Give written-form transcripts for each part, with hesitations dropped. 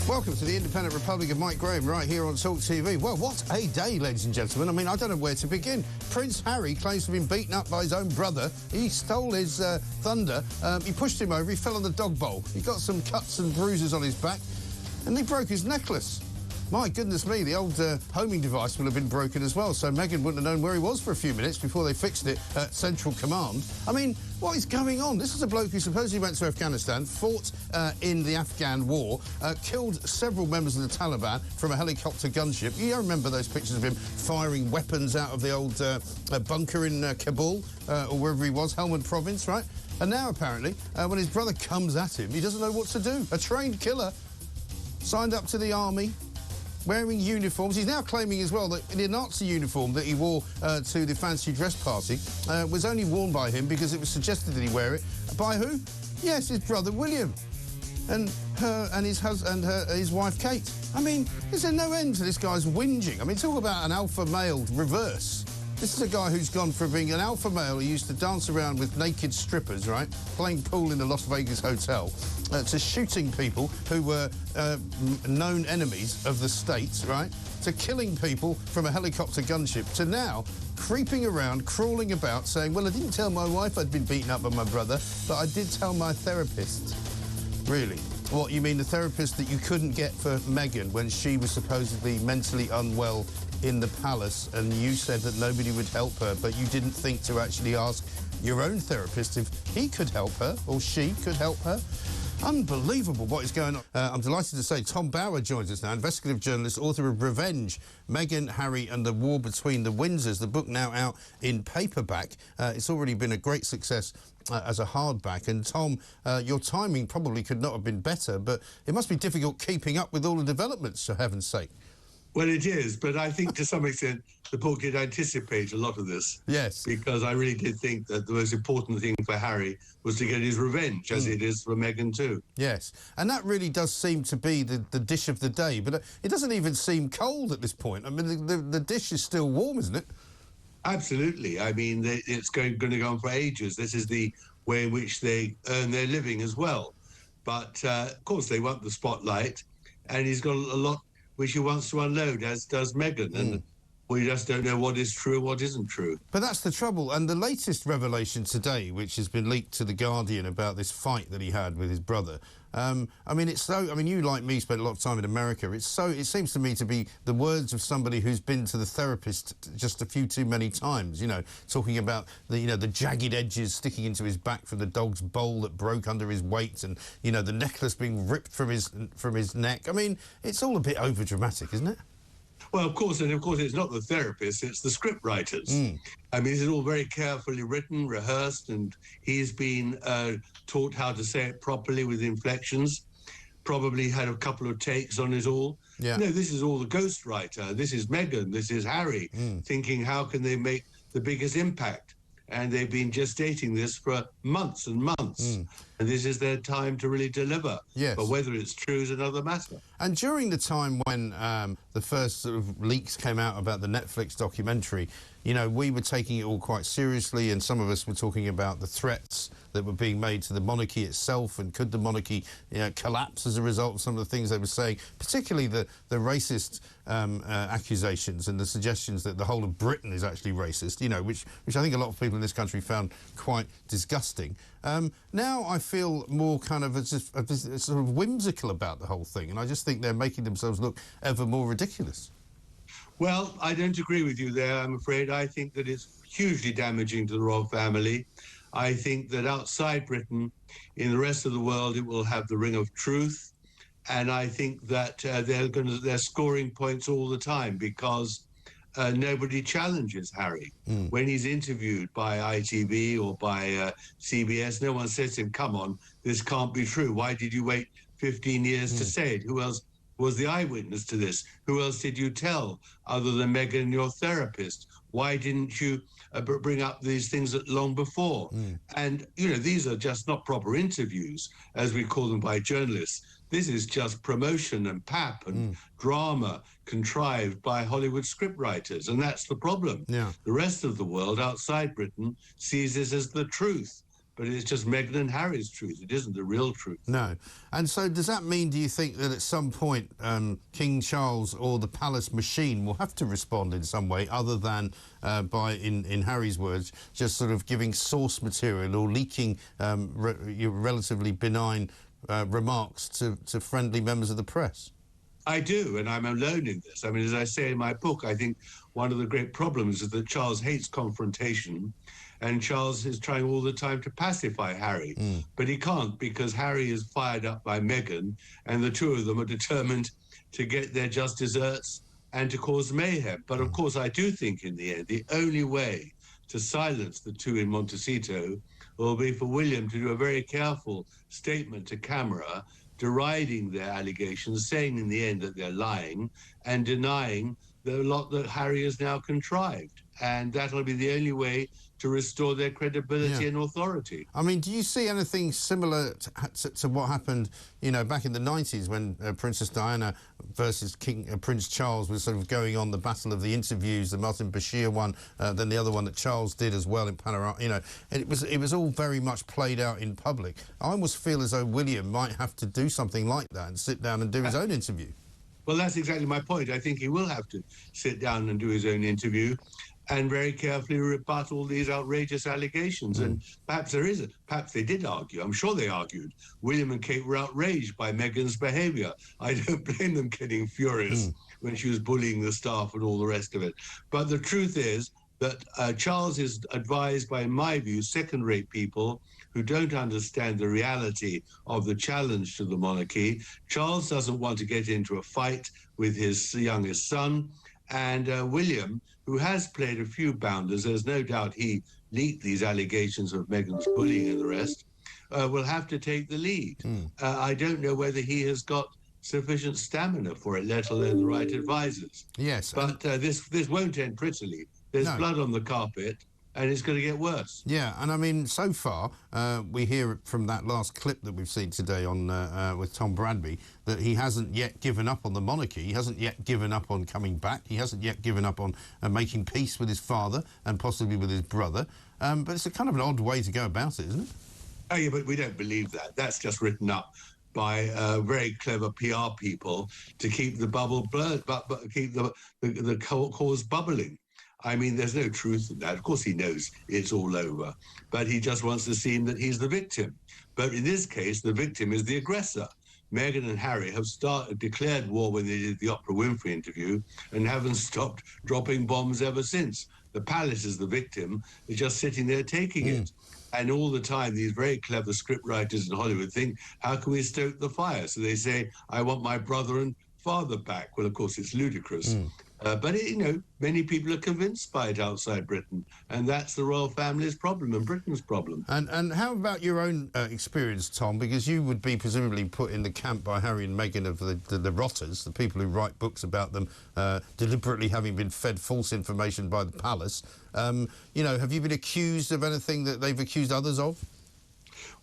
Welcome to the Independent Republic of Mike Graham right here on talkTV. Well, what a day, ladies and gentlemen. I mean, I don't know where to begin. Prince Harry claims to have been beaten up by his own brother. He stole his thunder. He pushed him over. He fell on the dog bowl. He got some cuts and bruises on his back. And he broke his necklace. My goodness me, the old homing device will have been broken as well, so Meghan wouldn't have known where he was for a few minutes before they fixed it at Central Command. I mean, what is going on? This is a bloke who supposedly went to Afghanistan, fought in the Afghan war, killed several members of the Taliban from a helicopter gunship. You remember those pictures of him firing weapons out of the old bunker in Kabul, or wherever he was, Helmand province, right? And now, apparently, when his brother comes at him, he doesn't know what to do. A trained killer, signed up to the army, wearing uniforms. He's now claiming as well that the Nazi uniform that he wore to the fancy dress party was only worn by him because it was suggested that he wear it. By who? Yes, his brother William. And her and his wife Kate. I mean, is there no end to this guy's whinging? I mean, talk about an alpha male reverse. This is a guy who's gone from being an alpha male who used to dance around with naked strippers, right, playing pool in the Las Vegas hotel, to shooting people who were known enemies of the state, right, to killing people from a helicopter gunship, to now creeping around, crawling about, saying, well, I didn't tell my wife I'd been beaten up by my brother, but I did tell my therapist. Really? What, you mean the therapist that you couldn't get for Meghan when she was supposedly mentally unwell in the palace, and you said that nobody would help her, but you didn't think to actually ask your own therapist if he could help her or she could help her? Unbelievable what is going on. I'm delighted to say Tom Bower joins us now, investigative journalist, author of Revenge, Meghan, Harry and the War Between the Windsors, the book now out in paperback. It's already been a great success as a hardback. And Tom, your timing probably could not have been better, but it must be difficult keeping up with all the developments, for heaven's sake. Well, it is, but I think to some extent the book did anticipate a lot of this. Yes. Because I really did think that the most important thing for Harry was to get his revenge, as it is for Meghan too. Yes, and that really does seem to be the dish of the day, but it doesn't even seem cold at this point. I mean, the dish is still warm, isn't it? Absolutely. I mean, it's going to go on for ages. This is the way in which they earn their living as well. But, of course, they want the spotlight, and he's got a lot which he wants to unload, as does Meghan. And we just don't know what is true and what isn't true. But that's the trouble. And the latest revelation today, which has been leaked to The Guardian about this fight that he had with his brother, I mean, it's so... I mean, you, like me, spent a lot of time in America. It seems to me to be the words of somebody who's been to the therapist just a few too many times, you know, talking about the jagged edges sticking into his back from the dog's bowl that broke under his weight, and, you know, the necklace being ripped from his neck. I mean, it's all a bit overdramatic, isn't it? Well, of course it's not the therapist, it's the script writers. I mean, this is all very carefully written, rehearsed, and he's been taught how to say it properly with inflections, probably had a couple of takes on it all. Yeah. No, this is all the ghostwriter. This is Meghan, this is Harry, thinking how can they make the biggest impact? And they've been gestating this for months and months. And this is their time to really deliver. Yes. But whether it's true is another matter. And during the time when the first sort of leaks came out about the Netflix documentary, you know, we were taking it all quite seriously, and some of us were talking about the threats that were being made to the monarchy itself, and could the monarchy, you know, collapse as a result of some of the things they were saying, particularly the racist accusations and the suggestions that the whole of Britain is actually racist, you know, which I think a lot of people in this country found quite disgusting. Now I feel more kind of sort of whimsical about the whole thing, and I just think they're making themselves look ever more ridiculous. Well, I don't agree with you there, I'm afraid. I think that it's hugely damaging to the royal family. I think that outside Britain, in the rest of the world, it will have the ring of truth. And I think that they're scoring points all the time because nobody challenges Harry. When he's interviewed by ITV or by CBS, no one says to him, come on, this can't be true. Why did you wait 15 years to say it? Who else was the eyewitness to this? Who else did you tell other than Meghan and your therapist? Why didn't you bring up these things long before? And, you know, these are just not proper interviews, as we call them by journalists. This is just promotion and pap and drama contrived by Hollywood scriptwriters, and that's the problem. Yeah. The rest of the world outside Britain sees this as the truth. but it's just Meghan and Harry's truth. It isn't the real truth. No. And so does that mean, do you think, that at some point King Charles or the palace machine will have to respond in some way other than by, in Harry's words, just sort of giving source material or leaking relatively benign remarks to friendly members of the press? I do, and I'm alone in this. I mean, as I say in my book, I think one of the great problems is that Charles hates confrontation, and Charles is trying all the time to pacify Harry. But he can't, because Harry is fired up by Meghan, and the two of them are determined to get their just desserts and to cause mayhem. But of course, I do think in the end, the only way to silence the two in Montecito will be for William to do a very careful statement to camera, deriding their allegations, saying in the end that they're lying, and denying the lot that Harry has now contrived. And that'll be the only way to restore their credibility and authority. I mean, do you see anything similar to what happened, you know, back in the 90s when Princess Diana versus Prince Charles was sort of going on, the battle of the interviews, the Martin Bashir one, then the other one that Charles did as well in Panorama, you know, and it was all very much played out in public. I almost feel as though William might have to do something like that and sit down and do his own interview. Well, that's exactly my point. I think he will have to sit down and do his own interview and very carefully rebut all these outrageous allegations. And perhaps perhaps they did argue. I'm sure they argued. William and Kate were outraged by Meghan's behaviour. I don't blame them getting furious when she was bullying the staff and all the rest of it. But the truth is that Charles is advised by, in my view, second-rate people who don't understand the reality of the challenge to the monarchy. Charles doesn't want to get into a fight with his youngest son, and William, who has played a few bounders, there's no doubt he leaked these allegations of Meghan's bullying and the rest, will have to take the lead. I don't know whether he has got sufficient stamina for it, let alone the right advisors. Yes. But this won't end prettily. There's blood on the carpet, and it's going to get worse. Yeah, and I mean, so far, we hear from that last clip that we've seen today on with Tom Bradby that he hasn't yet given up on the monarchy. He hasn't yet given up on coming back. He hasn't yet given up on making peace with his father and possibly with his brother. But it's a kind of an odd way to go about it, isn't it? Oh, yeah, but we don't believe that. That's just written up by very clever PR people to keep the bubble blurred, but keep the cause bubbling. I mean, there's no truth in that. Of course, he knows it's all over, but he just wants to seem that he's the victim. But in this case, the victim is the aggressor. Meghan and Harry have declared war when they did the Oprah Winfrey interview and haven't stopped dropping bombs ever since. The palace is the victim. They're just sitting there taking it. And all the time, these very clever scriptwriters in Hollywood think, how can we stoke the fire? So they say, I want my brother and father back. Well, of course, it's ludicrous. But, you know, many people are convinced by it outside Britain, and that's the royal family's problem and Britain's problem. And how about your own experience, Tom? Because you would be presumably put in the camp by Harry and Meghan of the rotters, the people who write books about them, deliberately having been fed false information by the palace. You know, have you been accused of anything that they've accused others of?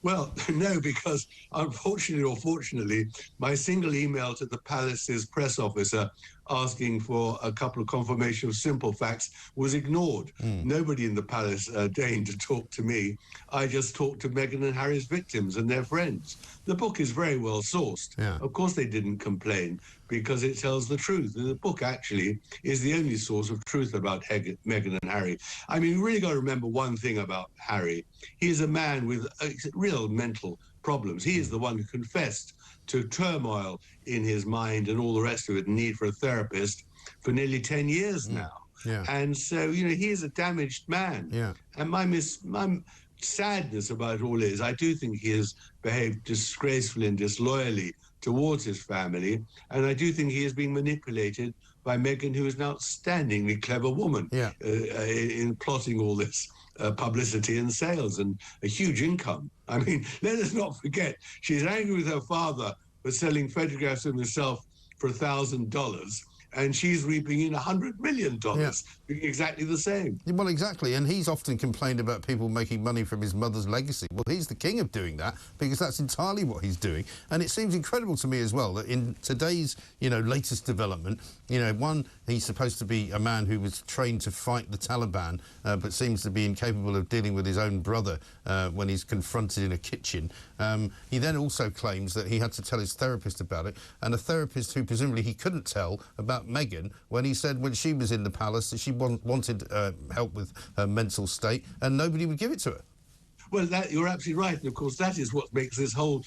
Well, no, because unfortunately or fortunately, my single email to the palace's press officer asking for a couple of confirmation of simple facts was ignored. Nobody in the palace deigned to talk to me. I just talked to Meghan and Harry's victims and their friends. The book is very well sourced. Of course they didn't complain because it tells the truth. The book actually is the only source of truth about Meghan and Harry. I mean, you really got to remember one thing about Harry. He is a man with real mental problems. He is the one who confessed to turmoil in his mind and all the rest of it, and need for a therapist for nearly 10 years now. And so, you know, he is a damaged man. And my sadness about it all is I do think he has behaved disgracefully and disloyally towards his family, and I do think he is being manipulated by Meghan, who is an outstandingly clever woman in plotting all this publicity and sales and a huge income. I mean, let us not forget, she's angry with her father for selling photographs of himself for $1,000, and she's reaping in $100 million, Yeah. doing exactly the same. Well, exactly, and he's often complained about people making money from his mother's legacy. Well, he's the king of doing that, because that's entirely what he's doing. And it seems incredible to me as well that in today's, latest development, one, he's supposed to be a man who was trained to fight the Taliban, but seems to be incapable of dealing with his own brother when he's confronted in a kitchen. He then also claims that he had to tell his therapist about it, and a therapist who presumably he couldn't tell about Meghan when he said when she was in the palace that she wanted help with her mental state, and nobody would give it to her. Well, you're absolutely right. And, of course, that is what makes this whole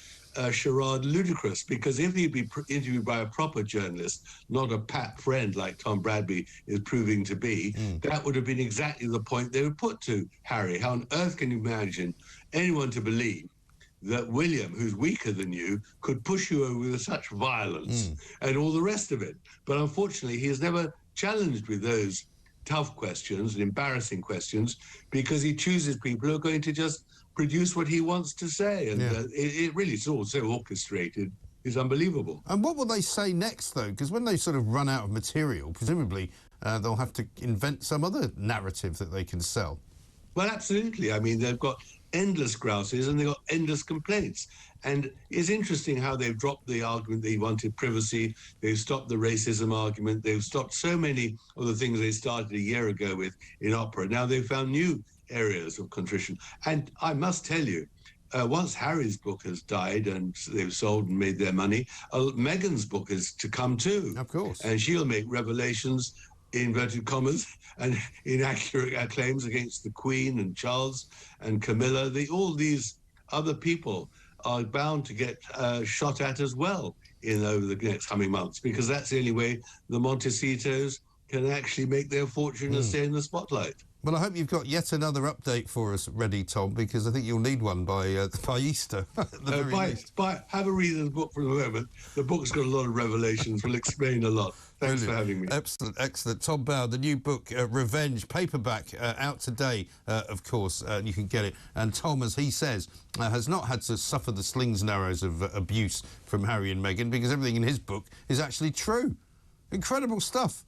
charade ludicrous, because if he'd be interviewed by a proper journalist, not a pat friend like Tom Bradby is proving to be, that would have been exactly the point they would put to Harry. How on earth can you imagine anyone to believe that William, who's weaker than you, could push you over with such violence and all the rest of it? But unfortunately, he is never challenged with those tough questions and embarrassing questions, because he chooses people who are going to just produce what he wants to say. And it really is all so orchestrated. It's unbelievable. And what will they say next, though? Because when they sort of run out of material, presumably they'll have to invent some other narrative that they can sell. Well, absolutely. I mean, they've got endless grouses and they've got endless complaints. And it's interesting how they've dropped the argument that he wanted privacy. They've stopped the racism argument. They've stopped so many of the things they started a year ago with in opera. Now they've found new areas of contrition. And I must tell you, once Harry's book has died and they've sold and made their money, Meghan's book is to come too. Of course. And she'll make revelations, inverted commas, and inaccurate claims against the Queen and Charles and Camilla. All these other people are bound to get shot at as well over the next coming months, because that's the only way the Montecitos can actually make their fortune and stay in the spotlight. Well, I hope you've got yet another update for us ready, Tom, because I think you'll need one by Easter, at the very least. Have a read of the book for the moment. The book's got a lot of revelations, will explain a lot. Thanks for having me. Excellent, excellent. Tom Bauer, the new book, Revenge, paperback, out today, of course, you can get it. And Tom, as he says, has not had to suffer the slings and arrows of abuse from Harry and Meghan, because everything in his book is actually true. Incredible stuff.